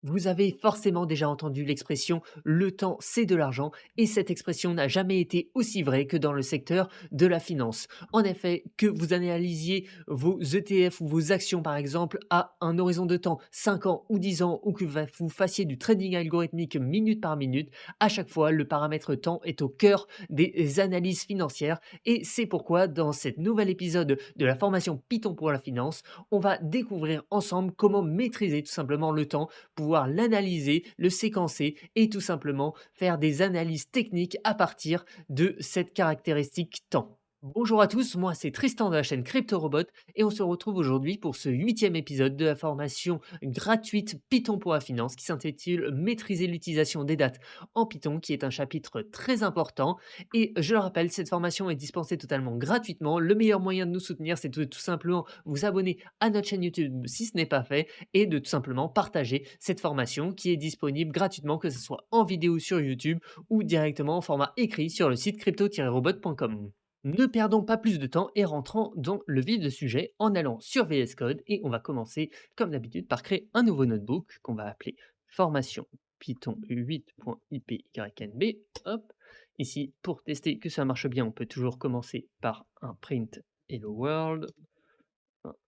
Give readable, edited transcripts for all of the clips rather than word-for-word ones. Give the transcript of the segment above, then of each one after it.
Vous avez forcément déjà entendu l'expression «le temps, c'est de l'argent» et cette expression n'a jamais été aussi vraie que dans le secteur de la finance. En effet, que vous analysiez vos ETF ou vos actions par exemple à un horizon de temps 5 ans ou 10 ans ou que vous fassiez du trading algorithmique minute par minute, à chaque fois le paramètre temps est au cœur des analyses financières et c'est pourquoi dans cet nouvel épisode de la formation Python pour la finance, on va découvrir ensemble comment maîtriser tout simplement le temps, pouvoir l'analyser, le séquencer et tout simplement faire des analyses techniques à partir de cette caractéristique temps. Bonjour à tous, moi c'est Tristan de la chaîne CryptoRobot et on se retrouve aujourd'hui pour ce huitième épisode de la formation gratuite Python pour la finance qui s'intitule Maîtriser l'utilisation des dates en Python qui est un chapitre très important et je le rappelle, cette formation est dispensée totalement gratuitement. Le meilleur moyen de nous soutenir c'est de tout simplement vous abonner à notre chaîne YouTube si ce n'est pas fait et de tout simplement partager cette formation qui est disponible gratuitement, que ce soit en vidéo sur YouTube ou directement en format écrit sur le site crypto-robot.com. Ne perdons pas plus de temps et rentrons dans le vif du sujet en allant sur VS Code et on va commencer comme d'habitude par créer un nouveau notebook qu'on va appeler formation Python 8.ipynb. Hop, ici pour tester que ça marche bien, on peut toujours commencer par un print hello world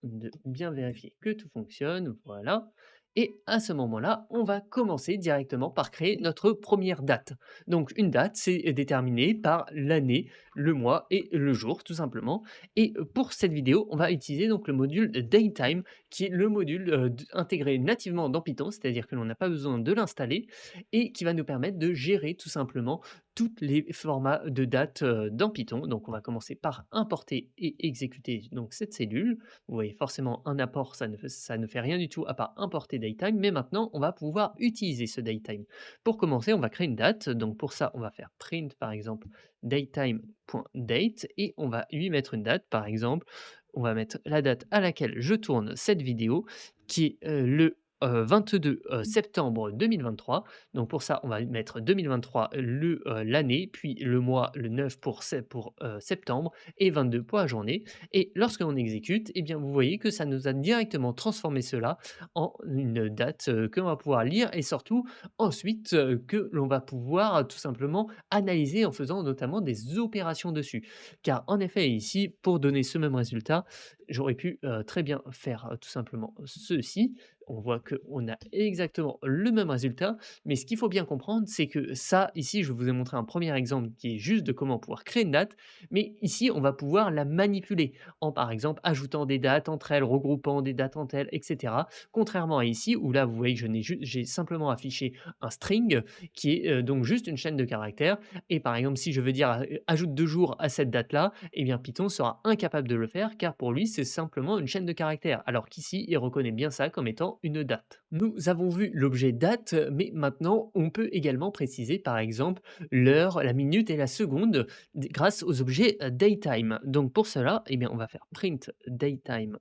de bien vérifier que tout fonctionne, voilà. Et à ce moment-là, on va commencer directement par créer notre première date. Donc une date, c'est déterminé par l'année, le mois et le jour, tout simplement. Et pour cette vidéo, on va utiliser donc le module Datetime, qui est le module intégré nativement dans Python, c'est-à-dire que l'on n'a pas besoin de l'installer, et qui va nous permettre de gérer tout simplement tous les formats de date dans Python. Donc on va commencer par importer et exécuter donc cette cellule. Vous voyez forcément un apport, ça ne fait rien du tout à part importer datetime, mais maintenant on va pouvoir utiliser ce datetime. Pour commencer, on va créer une date, donc pour ça on va faire print par exemple datetime.date et on va lui mettre une date, par exemple, on va mettre la date à laquelle je tourne cette vidéo, qui est le 22 septembre 2023. Donc pour ça, on va mettre 2023 l'année, puis le mois, le 9 pour septembre et 22 pour la journée. Et lorsque l'on exécute, eh bien, vous voyez que ça nous a directement transformé cela en une date que l'on va pouvoir lire et surtout ensuite que l'on va pouvoir tout simplement analyser en faisant notamment des opérations dessus. Car en effet, ici, pour donner ce même résultat, j'aurais pu très bien faire tout simplement ceci. On voit qu'on a exactement le même résultat, mais ce qu'il faut bien comprendre, c'est que ça, ici, je vous ai montré un premier exemple qui est juste de comment pouvoir créer une date, mais ici, on va pouvoir la manipuler en, par exemple, ajoutant des dates entre elles, regroupant des dates entre elles, etc. Contrairement à ici, où là, vous voyez que j'ai simplement affiché un string qui est donc juste une chaîne de caractères. Et par exemple, si je veux dire ajoute 2 jours à cette date-là, eh bien Python sera incapable de le faire car pour lui, c'est simplement une chaîne de caractères. Alors qu'ici, il reconnaît bien ça comme étant une date. Nous avons vu l'objet date, mais maintenant, on peut également préciser, par exemple, l'heure, la minute et la seconde grâce aux objets datetime. Donc pour cela, eh bien, on va faire print datetime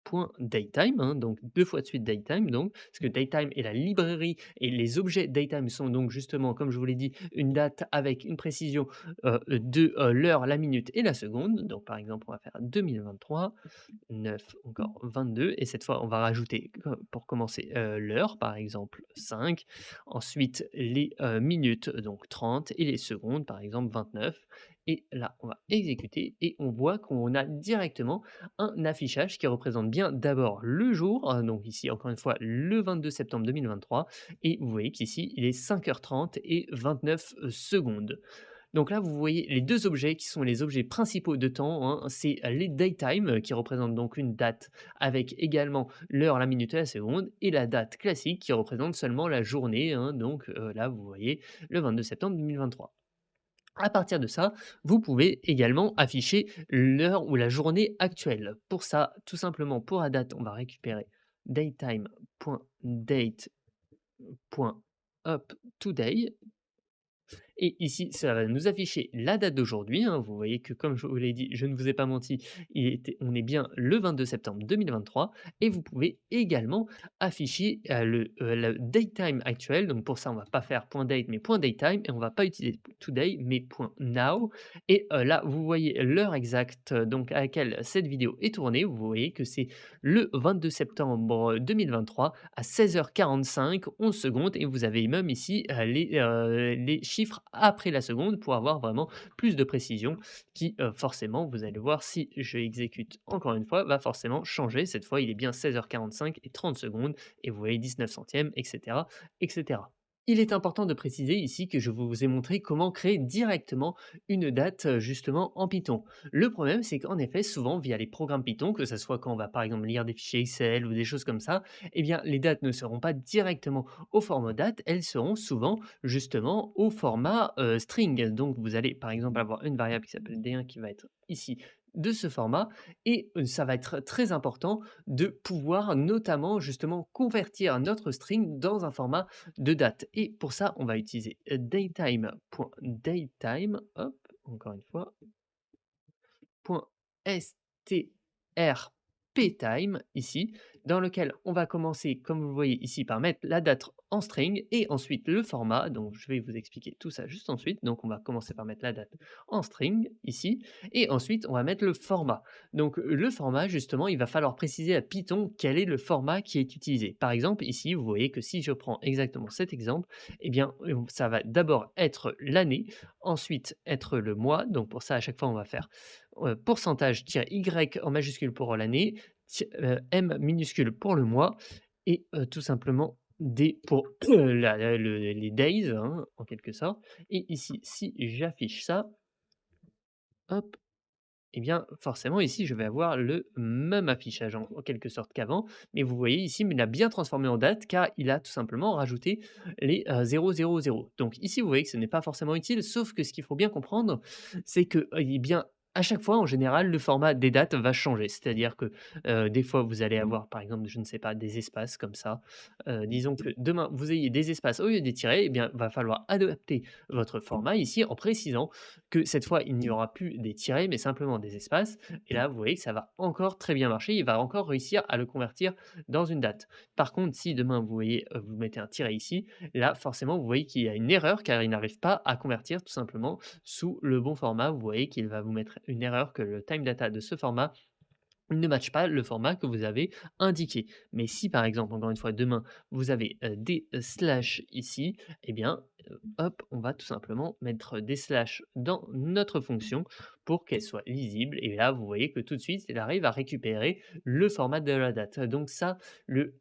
point datetime, hein, donc 2 fois de suite datetime donc, parce que datetime est la librairie et les objets datetime sont donc justement, comme je vous l'ai dit, une date avec une précision, de, l'heure, la minute et la seconde. Donc par exemple, on va faire 2023, 9, encore 22 et cette fois on va rajouter pour commencer, l'heure, par exemple 5, ensuite les, minutes, donc 30 et les secondes, par exemple 29 et là on va exécuter et on voit qu'on a directement un affichage qui représente bien d'abord le jour, donc ici encore une fois le 22 septembre 2023 et vous voyez qu'ici il est 5h30 et 29 secondes. Donc là, vous voyez les 2 objets qui sont les objets principaux de temps, hein. C'est les datetime, qui représentent donc une date avec également l'heure, la minute et la seconde et la date classique qui représente seulement la journée, hein, donc là, vous voyez le 22 septembre 2023. À partir de ça, vous pouvez également afficher l'heure ou la journée actuelle. Pour ça, tout simplement pour la date, on va récupérer datetime.date.uptoday et ici, ça va nous afficher la date d'aujourd'hui, hein. Vous voyez que comme je vous l'ai dit, je ne vous ai pas menti, on est bien le 22 septembre 2023 et vous pouvez également afficher, le date time actuel. Donc pour ça, on va pas faire point .date mais point .datetime et on va pas utiliser today mais point .now et là, vous voyez l'heure exacte, donc à laquelle cette vidéo est tournée. Vous voyez que c'est le 22 septembre 2023 à 16h45, 11 secondes et vous avez même ici, les chiffres après la seconde pour avoir vraiment plus de précision qui, forcément, vous allez voir si je exécute encore une fois, va forcément changer. Cette fois, il est bien 16h45 et 30 secondes et vous voyez 19 centièmes et cetera et cetera. Il est important de préciser ici que je vous ai montré comment créer directement une date, justement en Python. Le problème, c'est qu'en effet, souvent via les programmes Python, que ce soit quand on va par exemple lire des fichiers Excel ou des choses comme ça, eh bien les dates ne seront pas directement au format date, elles seront souvent justement au format string. Donc vous allez par exemple avoir une variable qui s'appelle D1 qui va être ici de ce format et ça va être très important de pouvoir notamment justement convertir notre string dans un format de date et pour ça on va utiliser datetime.datetime, hop, encore une fois, .strptime ici, dans lequel on va commencer, comme vous le voyez ici, par mettre la date en string et ensuite le format. Donc, je vais vous expliquer tout ça juste ensuite. Donc, on va commencer par mettre la date en string ici et ensuite on va mettre le format. Donc, le format, justement, il va falloir préciser à Python quel est le format qui est utilisé. Par exemple, ici, vous voyez que si je prends exactement cet exemple, eh bien, ça va d'abord être l'année, ensuite être le mois. Donc, pour ça, à chaque fois, on va faire pourcentage -y en majuscule pour l'année, M minuscule pour le mois et tout simplement D pour les days, hein, en quelque sorte et ici, si j'affiche ça, hop, et bien, forcément ici, je vais avoir le même affichage en quelque sorte qu'avant, mais vous voyez ici, mais il a bien transformé en date car il a tout simplement rajouté les, 000. Donc ici, vous voyez que ce n'est pas forcément utile, sauf que ce qu'il faut bien comprendre, c'est que, eh bien, à chaque fois, en général, le format des dates va changer. C'est-à-dire que, des fois, vous allez avoir, par exemple, je ne sais pas, des espaces comme ça. Disons que demain, vous ayez des espaces au lieu des tirets, eh bien, va falloir adapter votre format ici en précisant que cette fois, il n'y aura plus des tirets, mais simplement des espaces. Et là, vous voyez que ça va encore très bien marcher. Il va encore réussir à le convertir dans une date. Par contre, si demain, vous voyez, vous mettez un tiret ici, là, forcément, vous voyez qu'il y a une erreur car il n'arrive pas à convertir tout simplement sous le bon format. Vous voyez qu'il va vous mettre une erreur que le time data de ce format ne matche pas le format que vous avez indiqué. Mais si par exemple, encore une fois, demain, vous avez des slash ici, eh bien, hop, on va tout simplement mettre des slash dans notre fonction pour qu'elle soit lisible. Et là, vous voyez que tout de suite, elle arrive à récupérer le format de la date. Donc ça, le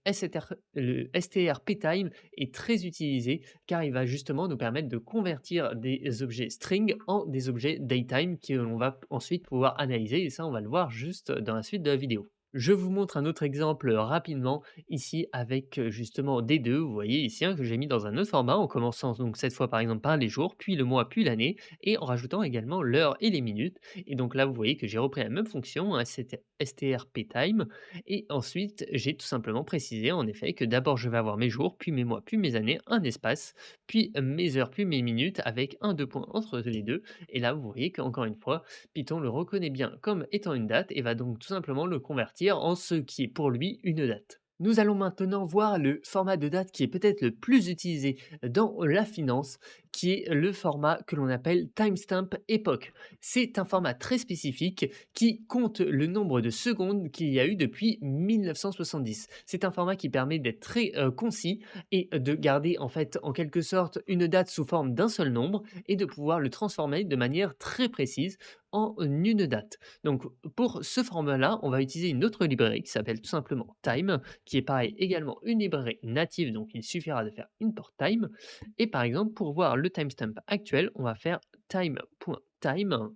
strptime est très utilisé car il va justement nous permettre de convertir des objets string en des objets datetime que l'on va ensuite pouvoir analyser et ça, on va le voir juste dans la suite de la vidéo. Je vous montre un autre exemple rapidement ici avec justement des deux. Vous voyez ici que j'ai mis dans un autre format en commençant donc cette fois par exemple par les jours, puis le mois, puis l'année et en rajoutant également l'heure et les minutes. Et donc là, vous voyez que j'ai repris la même fonction, hein, c'était strptime et ensuite j'ai tout simplement précisé en effet que d'abord je vais avoir mes jours, puis mes mois, puis mes années, un espace, puis mes heures, puis mes minutes avec un deux points entre les deux. Et là, vous voyez qu'encore une fois, Python le reconnaît bien comme étant une date et va donc tout simplement le convertir en ce qui est pour lui une date. Nous allons maintenant voir le format de date qui est peut-être le plus utilisé dans la finance, qui est le format que l'on appelle timestamp époque. C'est un format très spécifique qui compte le nombre de secondes qu'il y a eu depuis 1970. C'est un format qui permet d'être très concis et de garder en fait en quelque sorte une date sous forme d'un seul nombre et de pouvoir le transformer de manière très précise en une date. Donc pour ce format-là, on va utiliser une autre librairie qui s'appelle tout simplement Time, qui est pareil également une librairie native, donc il suffira de faire import time. Et par exemple, pour voir le timestamp actuel, on va faire time.time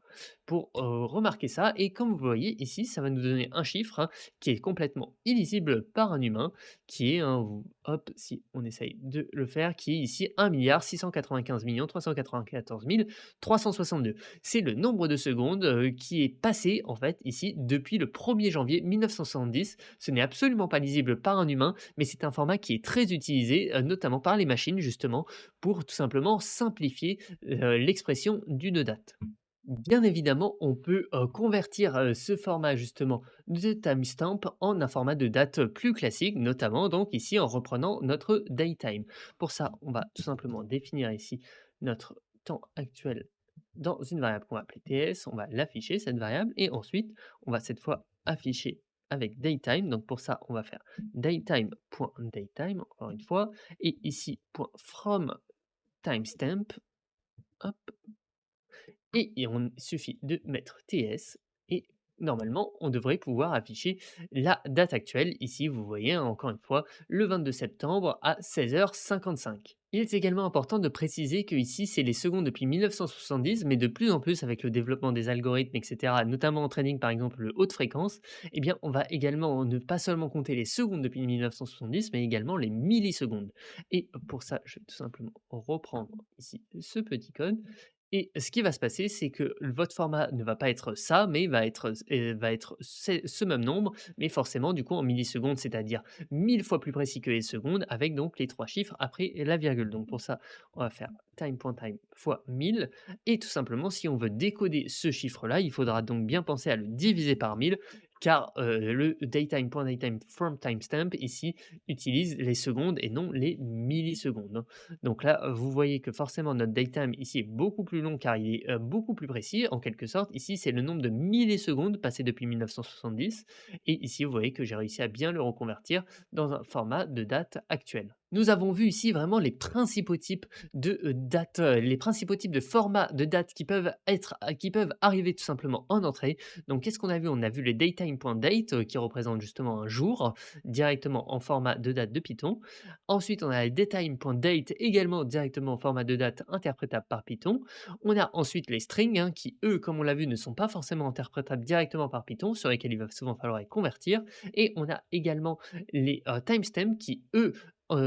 pour remarquer ça. Et comme vous voyez ici, ça va nous donner un chiffre, hein, qui est complètement illisible par un humain, qui est, hop, si on essaye de le faire, qui est ici 1 695 394 362. C'est le nombre de secondes qui est passé en fait ici depuis le 1er janvier 1970. Ce n'est absolument pas lisible par un humain, mais c'est un format qui est très utilisé, notamment par les machines justement, pour tout simplement simplifier l'expression d'une date. Bien évidemment, on peut convertir ce format justement de timestamp en un format de date plus classique, notamment donc ici en reprenant notre datetime. Pour ça, on va tout simplement définir ici notre temps actuel dans une variable qu'on va appeler TS. On va l'afficher cette variable et ensuite on va cette fois afficher avec datetime. Donc pour ça, on va faire datetime.datetime encore une fois et ici .from timestamp. Hop, et on suffit de mettre TS et normalement, on devrait pouvoir afficher la date actuelle. Ici, vous voyez, hein, encore une fois, le 22 septembre à 16h55. Il est également important de préciser que ici, c'est les secondes depuis 1970, mais de plus en plus avec le développement des algorithmes, etc., notamment en trading par exemple le haute fréquence, eh bien, on va également ne pas seulement compter les secondes depuis 1970, mais également les millisecondes. Et pour ça, je vais tout simplement reprendre ici ce petit code et ce qui va se passer, c'est que votre format ne va pas être ça, mais va être ce même nombre, mais forcément du coup en millisecondes, c'est-à-dire 1000 fois plus précis que les secondes, avec donc les 3 chiffres après la virgule. Donc pour ça, on va faire time.time fois 1000 et tout simplement si on veut décoder ce chiffre-là, il faudra donc bien penser à le diviser par 1000 car, le datetime.datetime from timestamp ici utilise les secondes et non les millisecondes, hein. Donc là, vous voyez que forcément notre datetime ici est beaucoup plus long car il est, beaucoup plus précis en quelque sorte. Ici, c'est le nombre de millisecondes passées depuis 1970 et ici, vous voyez que j'ai réussi à bien le reconvertir dans un format de date actuelle. Nous avons vu ici vraiment les principaux types de, dates, les principaux types de formats de dates qui peuvent arriver tout simplement en entrée. Donc qu'est-ce qu'on a vu? On a vu les datetime.date, qui représente justement un jour, directement en format de date de Python. Ensuite, on a les datetime.date également directement en format de date interprétable par Python. On a ensuite les strings, hein, qui eux, comme on l'a vu, ne sont pas forcément interprétables directement par Python, sur lesquels il va souvent falloir les convertir. Et on a également les timestamps qui, eux,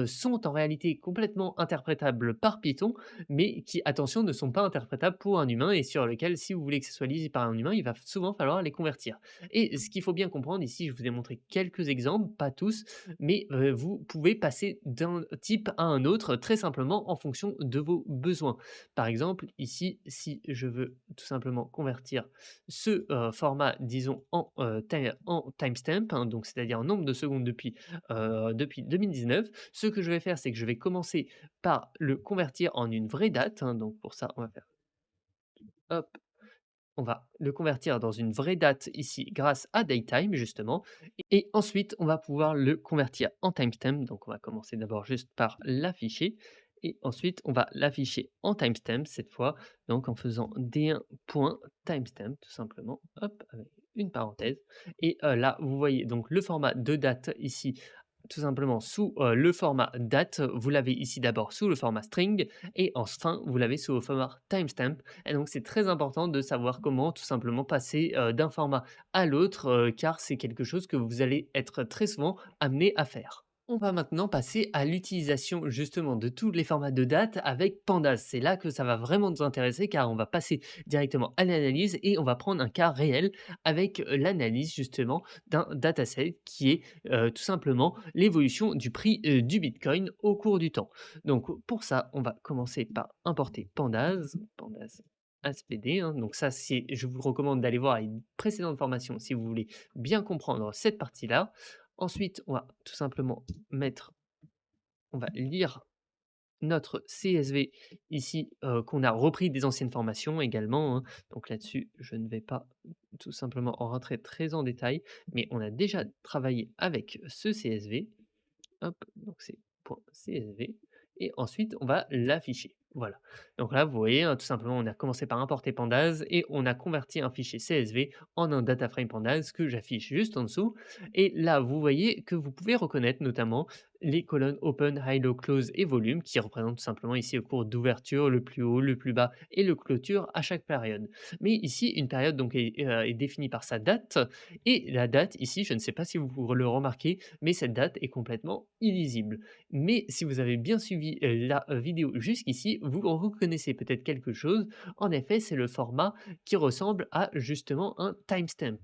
sont en réalité complètement interprétables par Python, mais qui, attention, ne sont pas interprétables pour un humain et sur lequel, si vous voulez que ce soit lisible par un humain, il va souvent falloir les convertir. Et ce qu'il faut bien comprendre ici, je vous ai montré quelques exemples, pas tous, mais vous pouvez passer d'un type à un autre très simplement en fonction de vos besoins. Par exemple, ici, si je veux tout simplement convertir ce format, disons, en timestamp, hein, donc c'est-à-dire en nombre de secondes depuis 2019, ce que je vais faire, c'est que je vais commencer par le convertir en une vraie date, hein. Donc pour ça, on va faire hop, on va le convertir dans une vraie date ici grâce à datetime justement et ensuite on va pouvoir le convertir en timestamp. Donc on va commencer d'abord juste par l'afficher et ensuite on va l'afficher en timestamp cette fois, donc en faisant d1.timestamp tout simplement, hop, avec une parenthèse et là vous voyez donc le format de date ici tout simplement sous, le format date, vous l'avez ici d'abord sous le format string et enfin vous l'avez sous le format timestamp et donc c'est très important de savoir comment tout simplement passer, d'un format à l'autre, car c'est quelque chose que vous allez être très souvent amené à faire. On va maintenant passer à l'utilisation justement de tous les formats de date avec Pandas. C'est là que ça va vraiment nous intéresser car on va passer directement à l'analyse et on va prendre un cas réel avec, l'analyse justement d'un dataset qui est, tout simplement l'évolution du prix, du bitcoin au cours du temps. Donc pour ça, on va commencer par importer Pandas, Pandas ASPD, hein. Donc ça, c'est je vous recommande d'aller voir une précédente formation si vous voulez bien comprendre cette partie-là. Ensuite, on va tout simplement mettre on va lire notre CSV ici, qu'on a repris des anciennes formations également, hein. Donc là-dessus, je ne vais pas tout simplement en rentrer très en détail, mais on a déjà travaillé avec ce CSV. Hop, donc c'est .csv et ensuite on va l'afficher. Voilà. Donc là, vous voyez, hein, tout simplement, on a commencé par importer Pandas et on a converti un fichier CSV en un data frame Pandas que j'affiche juste en dessous. Et là, vous voyez que vous pouvez reconnaître notamment les colonnes open, high, low, close et volume qui représentent tout simplement ici le cours d'ouverture, le plus haut, le plus bas et le clôture à chaque période. Mais ici, une période donc est définie par sa date et la date ici, je ne sais pas si vous le remarquez, mais cette date est complètement illisible. Mais si vous avez bien suivi la vidéo jusqu'ici, vous reconnaissez peut-être quelque chose. En effet, c'est le format qui ressemble à justement un timestamp.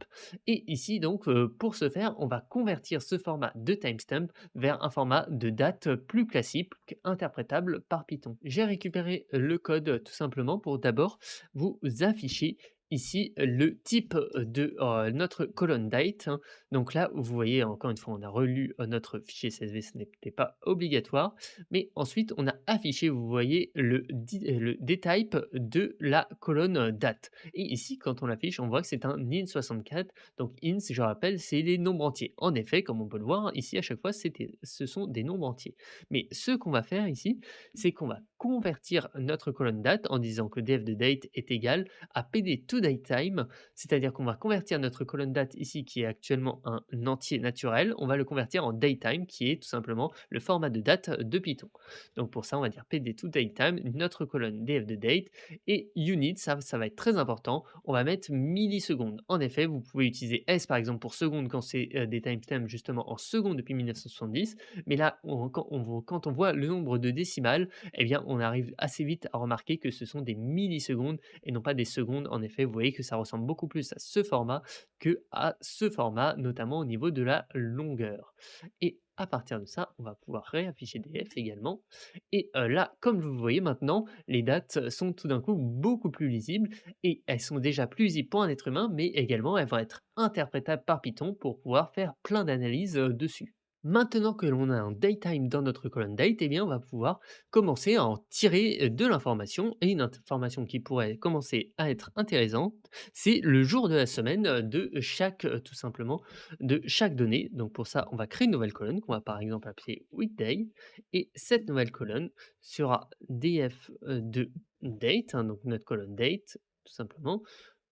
Et ici donc, pour ce faire, on va convertir ce format de timestamp vers un format de date plus classique, interprétable par Python. J'ai récupéré le code tout simplement pour d'abord vous afficher ici le type de notre colonne date, hein. Donc là, vous voyez, encore une fois, on a relu notre fichier CSV, ce n'était pas obligatoire. Mais ensuite, on a affiché, vous voyez, le dtype de la colonne date. Et ici, quand on l'affiche, on voit que c'est un int64. Donc int, je rappelle, c'est les nombres entiers. En effet, comme on peut le voir, ici, à chaque fois, ce sont des nombres entiers. Mais ce qu'on va faire ici, c'est qu'on va convertir notre colonne date en disant que def de date est égal à pd to datetime, c'est-à-dire qu'on va convertir notre colonne date ici, qui est actuellement un entier naturel, on va le convertir en datetime, qui est tout simplement le format de date de Python. Donc pour ça, on va dire pd to datetime, notre colonne df de date, et unit, ça va être très important, on va mettre millisecondes. En effet, vous pouvez utiliser S par exemple pour secondes quand c'est des timestamps justement en secondes depuis 1970, mais là, quand on voit le nombre de décimales, eh bien, on arrive assez vite à remarquer que ce sont des millisecondes et non pas des secondes. En effet, vous voyez que ça ressemble beaucoup plus à ce format que à ce format, notamment au niveau de la longueur. Et à partir de ça, on va pouvoir réafficher df également. Et là, comme vous voyez maintenant, les dates sont tout d'un coup beaucoup plus lisibles et elles sont déjà plus lisibles pour un être humain, mais également elles vont être interprétables par Python pour pouvoir faire plein d'analyses dessus. Maintenant que l'on a un datetime dans notre colonne date, eh bien, on va pouvoir commencer à en tirer de l'information. Et une information qui pourrait commencer à être intéressante, c'est le jour de la semaine de chaque, tout simplement, de chaque donnée. Donc pour ça, on va créer une nouvelle colonne qu'on va par exemple appeler weekday. Et cette nouvelle colonne sera df de date, hein, donc notre colonne date, tout simplement,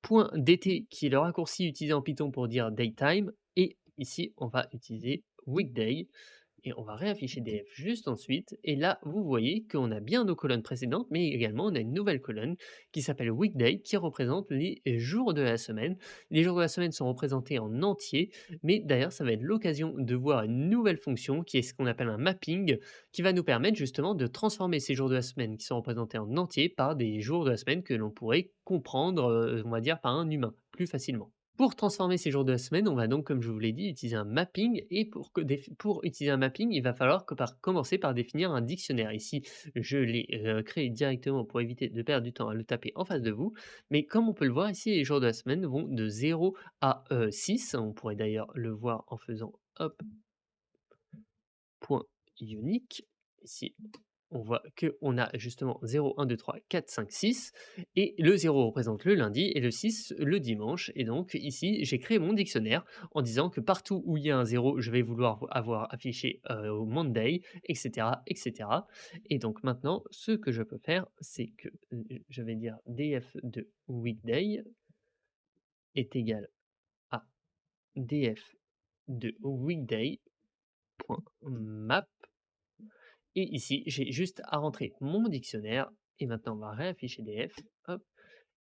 point dt qui est le raccourci utilisé en Python pour dire datetime. Et ici, on va utiliser weekday et on va réafficher df juste ensuite. Et là, vous voyez qu'on a bien nos colonnes précédentes, mais également on a une nouvelle colonne qui s'appelle weekday qui représente les jours de la semaine. Les jours de la semaine sont représentés en entier, mais d'ailleurs, ça va être l'occasion de voir une nouvelle fonction qui est ce qu'on appelle un mapping qui va nous permettre justement de transformer ces jours de la semaine qui sont représentés en entier par des jours de la semaine que l'on pourrait comprendre, on va dire, par un humain plus facilement. Pour transformer ces jours de la semaine, on va donc, comme je vous l'ai dit, utiliser un mapping et pour utiliser un mapping, il va falloir commencer par définir un dictionnaire. Ici, je l'ai créé directement pour éviter de perdre du temps à le taper en face de vous. Mais comme on peut le voir ici, les jours de la semaine vont de 0 à 6. On pourrait d'ailleurs le voir en faisant hop, point unique. Ici, on voit qu'on a justement 0, 1, 2, 3, 4, 5, 6 et le 0 représente le lundi et le 6 le dimanche. Et donc ici, j'ai créé mon dictionnaire en disant que partout où il y a un 0, je vais vouloir avoir affiché au Monday, etc., etc. Et cetera. Et donc maintenant, ce que je peux faire, c'est que je vais dire df de weekday est égal à df de weekday.map. Et ici, j'ai juste à rentrer mon dictionnaire et maintenant on va réafficher df, hop.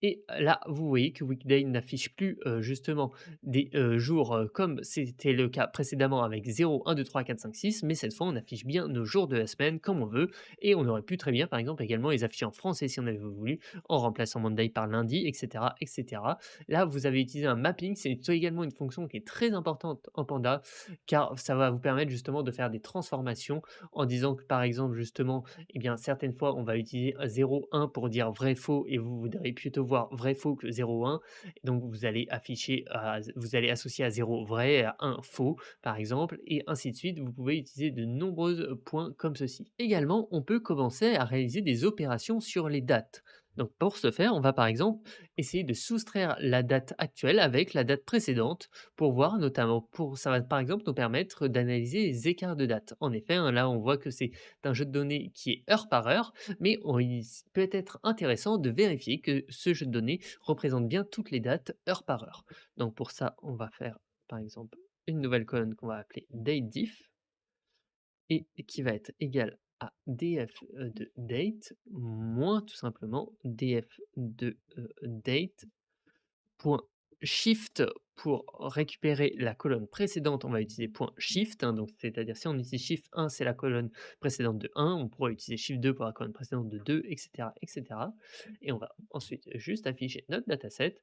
Et là, vous voyez que Weekday n'affiche plus justement des jours comme c'était le cas précédemment avec 0, 1, 2, 3, 4, 5, 6, mais cette fois on affiche bien nos jours de la semaine comme on veut. Et on aurait pu très bien, par exemple, également les afficher en français si on avait voulu, en remplaçant Monday par lundi, etc., etc. Là, vous avez utilisé un mapping, c'est également une fonction qui est très importante en Panda, car ça va vous permettre justement de faire des transformations en disant que, par exemple, justement, eh bien, certaines fois, on va utiliser 0, 1 pour dire vrai, faux, et vous voudrez plutôt voir vrai, faux que 0, 1. Donc, vous allez afficher, vous allez associer à 0 vrai, à 1 faux, par exemple, et ainsi de suite. Vous pouvez utiliser de nombreux points comme ceci. Également, on peut commencer à réaliser des opérations sur les dates. Donc, pour ce faire, on va par exemple essayer de soustraire la date actuelle avec la date précédente pour voir notamment, ça va par exemple nous permettre d'analyser les écarts de date. En effet, hein, là on voit que c'est un jeu de données qui est heure par heure, mais il peut être intéressant de vérifier que ce jeu de données représente bien toutes les dates heure par heure. Donc pour ça, on va faire par exemple une nouvelle colonne qu'on va appeler datediff et qui va être égal à df, de date moins tout simplement df de, date point shift pour récupérer la colonne précédente, on va utiliser point shift, hein, donc c'est-à-dire si on utilise shift 1, c'est la colonne précédente de 1, on pourra utiliser shift 2 pour la colonne précédente de 2, et cetera, et cetera. Et on va ensuite juste afficher notre dataset.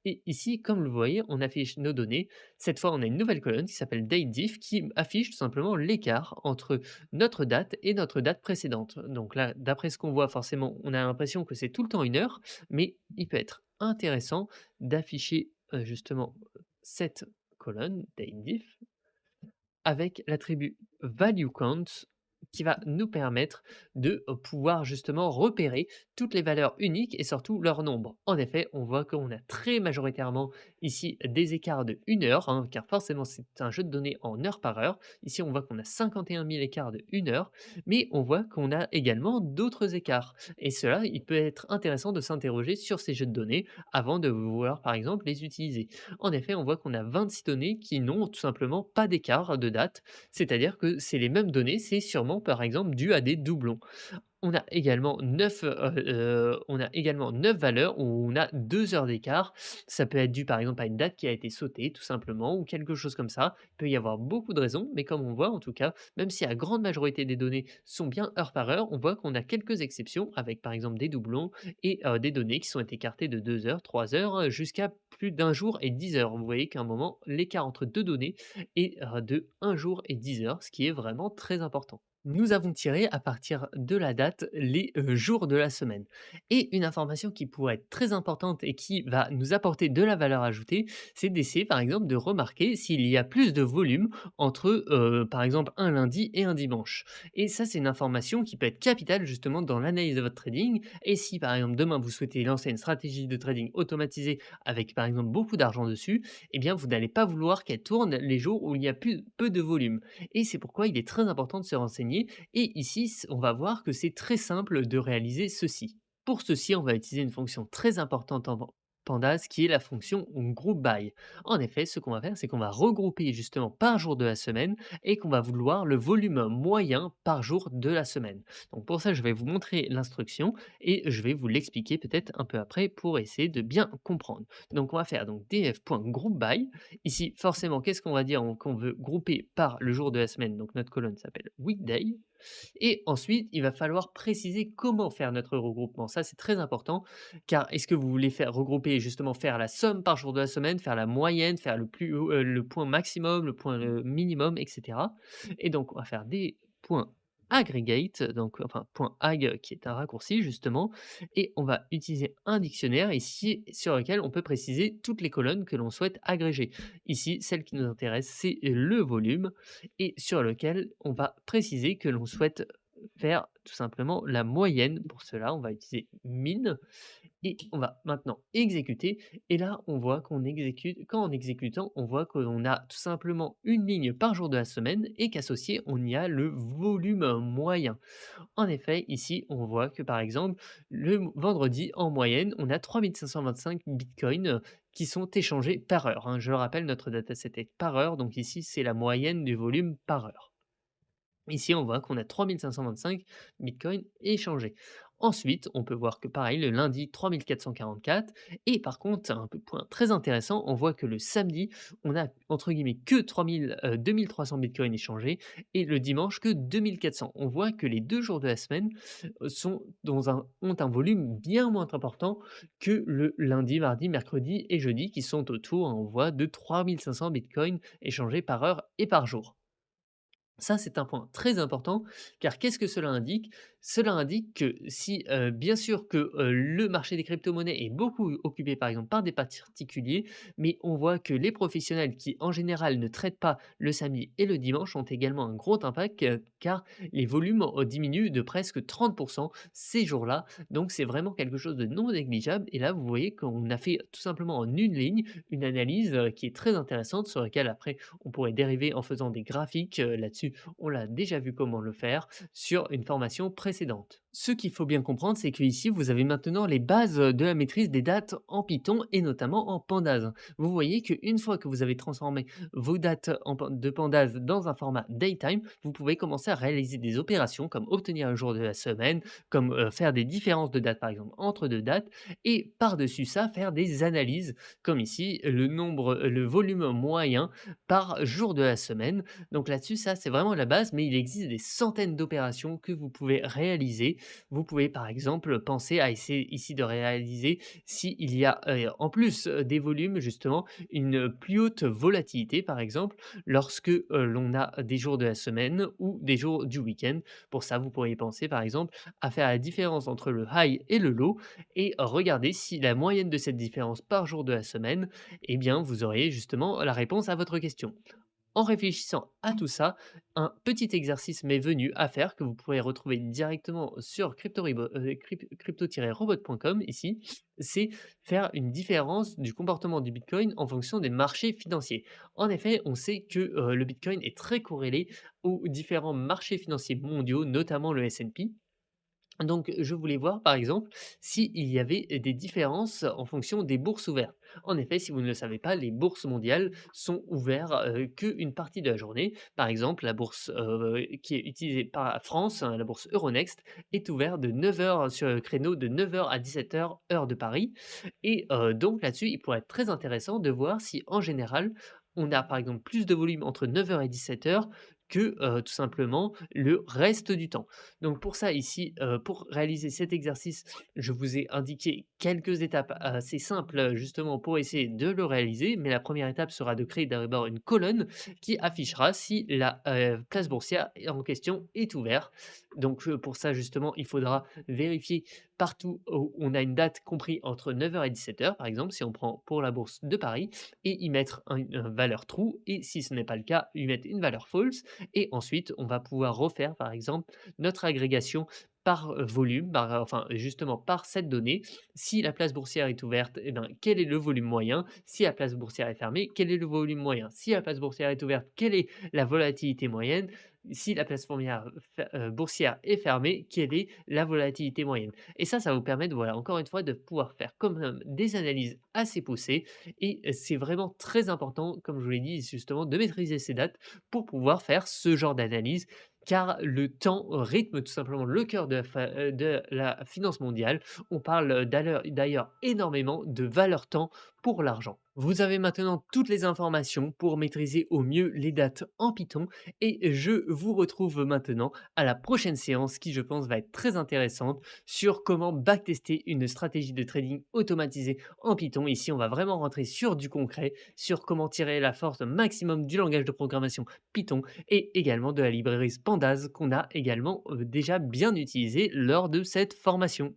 Et ici, comme vous voyez, on affiche nos données. Cette fois, on a une nouvelle colonne qui s'appelle datediff qui affiche tout simplement l'écart entre notre date et notre date précédente. Donc là, d'après ce qu'on voit, forcément, on a l'impression que c'est tout le temps une heure, mais il peut être intéressant d'afficher, justement, cette colonne datediff avec l'attribut value count qui va nous permettre de pouvoir justement repérer toutes les valeurs uniques et surtout leur nombre. En effet, on voit qu'on a très majoritairement ici des écarts de 1 heure, hein, car forcément c'est un jeu de données en heure par heure. Ici, on voit qu'on a 51 000 écarts de 1 heure, mais on voit qu'on a également d'autres écarts. Et cela, il peut être intéressant de s'interroger sur ces jeux de données avant de vouloir, par exemple, les utiliser. En effet, on voit qu'on a 26 données qui n'ont tout simplement pas d'écart de date, c'est-à-dire que c'est les mêmes données, c'est sûrement par exemple dû à des doublons. On a également 9 valeurs où on a 2 heures d'écart. Ça peut être dû par exemple à une date qui a été sautée tout simplement ou quelque chose comme ça. Il peut y avoir beaucoup de raisons, mais comme on voit en tout cas, même si la grande majorité des données sont bien heure par heure, on voit qu'on a quelques exceptions avec par exemple des doublons et des données qui sont écartées de 2 heures, 3 heures, jusqu'à plus d'un jour et 10 heures. Vous voyez qu'à un moment, l'écart entre 2 données est, de 1 jour et 10 heures, ce qui est vraiment très important. Nous avons tiré à partir de la date les, jours de la semaine et une information qui pourrait être très importante et qui va nous apporter de la valeur ajoutée, c'est d'essayer par exemple de remarquer s'il y a plus de volume entre, par exemple un lundi et un dimanche et ça, c'est une information qui peut être capitale justement dans l'analyse de votre trading et si par exemple demain vous souhaitez lancer une stratégie de trading automatisée avec par exemple beaucoup d'argent dessus, eh bien vous n'allez pas vouloir qu'elle tourne les jours où il y a plus peu de volume et c'est pourquoi il est très important de se renseigner et ici, on va voir que c'est très simple de réaliser ceci. Pour ceci, on va utiliser une fonction très importante en Pandas qui est la fonction group by. En effet, ce qu'on va faire, c'est qu'on va regrouper justement par jour de la semaine et qu'on va vouloir le volume moyen par jour de la semaine. Donc pour ça, je vais vous montrer l'instruction et je vais vous l'expliquer peut-être un peu après pour essayer de bien comprendre. Donc on va faire donc df.groupby. Ici, forcément, qu'est-ce qu'on va dire qu'on veut grouper par le jour de la semaine? Donc notre colonne s'appelle weekday. Et ensuite, il va falloir préciser comment faire notre regroupement. Ça, c'est très important, car est-ce que vous voulez faire regrouper, justement, faire la somme par jour de la semaine, faire la moyenne, faire le plus haut, le point maximum, le point minimum, etc. Et donc, on va faire des points aggregate, donc enfin point ag qui est un raccourci justement, et on va utiliser un dictionnaire ici sur lequel on peut préciser toutes les colonnes que l'on souhaite agréger. Ici, celle qui nous intéresse, c'est le volume et sur lequel on va préciser que l'on souhaite faire tout simplement la moyenne. Pour cela, on va utiliser min et on va maintenant exécuter et là, on voit qu'on exécute quand en exécutant, on voit qu'on a tout simplement une ligne par jour de la semaine et qu'associé, on y a le volume moyen. En effet, ici, on voit que par exemple, le vendredi, en moyenne, on a 3 525 bitcoins qui sont échangés par heure, hein. Je le rappelle, notre dataset est par heure, donc ici, c'est la moyenne du volume par heure. Ici, on voit qu'on a 3 525 bitcoins échangés. Ensuite, on peut voir que pareil, le lundi, 3 444. Et par contre, un point très intéressant, on voit que le samedi, on a entre guillemets que 2300 bitcoins échangés et le dimanche que 2400. On voit que les 2 jours de la semaine ont un volume bien moins important que le lundi, mardi, mercredi et jeudi qui sont autour, hein, on voit, de 3500 bitcoins échangés par heure et par jour. Ça, c'est un point très important, car qu'est-ce que cela indique? Cela indique que si, bien sûr que, le marché des cryptomonnaies est beaucoup occupé, par exemple, par des particuliers, mais on voit que les professionnels qui, en général, ne traitent pas le samedi et le dimanche ont également un gros impact, car les volumes, diminuent de presque 30 ces jours-là. Donc c'est vraiment quelque chose de non négligeable et là, vous voyez qu'on a fait tout simplement en une ligne, une analyse, qui est très intéressante sur laquelle après on pourrait dériver en faisant des graphiques, là-dessus on l'a déjà vu comment le faire sur une formation précédente. Ce qu'il faut bien comprendre, c'est qu'ici, vous avez maintenant les bases de la maîtrise des dates en Python et notamment en Pandas. Vous voyez qu'une fois que vous avez transformé vos dates de Pandas dans un format datetime, vous pouvez commencer à réaliser des opérations comme obtenir un jour de la semaine, comme faire des différences de dates par exemple entre deux dates, et par-dessus ça, faire des analyses comme ici le volume moyen par jour de la semaine. Donc là-dessus, ça c'est vraiment la base, mais il existe des centaines d'opérations que vous pouvez réaliser. Vous pouvez par exemple penser à essayer ici de réaliser s'il y a, en plus, des volumes justement, une plus haute volatilité par exemple lorsque, l'on a des jours de la semaine ou des jours du week-end. Pour ça, vous pourriez penser par exemple à faire la différence entre le high et le low et regarder si la moyenne de cette différence par jour de la semaine, eh bien vous auriez justement la réponse à votre question. En réfléchissant à tout ça, un petit exercice m'est venu à faire que vous pourrez retrouver directement sur crypto-robot.com ici, c'est faire une différence du comportement du Bitcoin en fonction des marchés financiers. En effet, on sait que le Bitcoin est très corrélé aux différents marchés financiers mondiaux, notamment le S&P. Donc, je voulais voir, par exemple, s'il y avait des différences en fonction des bourses ouvertes. En effet, si vous ne le savez pas, les bourses mondiales sont ouvertes qu'une partie de la journée. Par exemple, la bourse qui est utilisée par la France, hein, la bourse Euronext, est ouverte de 9 heures sur le créneau de 9 heures à 17 heures, heure de Paris. Et donc là-dessus, il pourrait être très intéressant de voir si, en général, on a par exemple plus de volume entre 9 heures et 17 heures que tout simplement le reste du temps. Donc pour ça ici, pour réaliser cet exercice, je vous ai indiqué quelques étapes assez simples, justement pour essayer de le réaliser. Mais la première étape sera de créer d'abord une colonne qui affichera si la, place boursière en question est ouverte. Donc, pour ça justement, il faudra vérifier partout où on a une date compris entre 9 heures et 17 heures, par exemple, si on prend pour la bourse de Paris et y mettre une valeur true et si ce n'est pas le cas, y mettre une valeur false et ensuite on va pouvoir refaire par exemple notre agrégation par, volume, par, enfin, justement par cette donnée. Si la place boursière est ouverte, et ben, quel est le volume moyen? Si la place boursière est fermée, quel est le volume moyen? Si la place boursière est ouverte, quelle est la volatilité moyenne? Si la place boursière est fermée, quelle est la volatilité moyenne? Et ça vous permet de, voilà, encore une fois, de pouvoir faire comme, des analyses assez poussées et c'est vraiment très important, comme je vous l'ai dit, justement, de maîtriser ces dates pour pouvoir faire ce genre d'analyse car le temps rythme tout simplement le cœur de la finance mondiale. On parle, d'ailleurs énormément de valeur temps pour l'argent. Vous avez maintenant toutes les informations pour maîtriser au mieux les dates en Python et je vous retrouve maintenant à la prochaine séance qui, je pense, va être très intéressante sur comment backtester une stratégie de trading automatisée en Python. Ici, on va vraiment rentrer sur du concret, sur comment tirer la force maximum du langage de programmation Python et également de la librairie Pandas qu'on a également déjà bien utilisé lors de cette formation.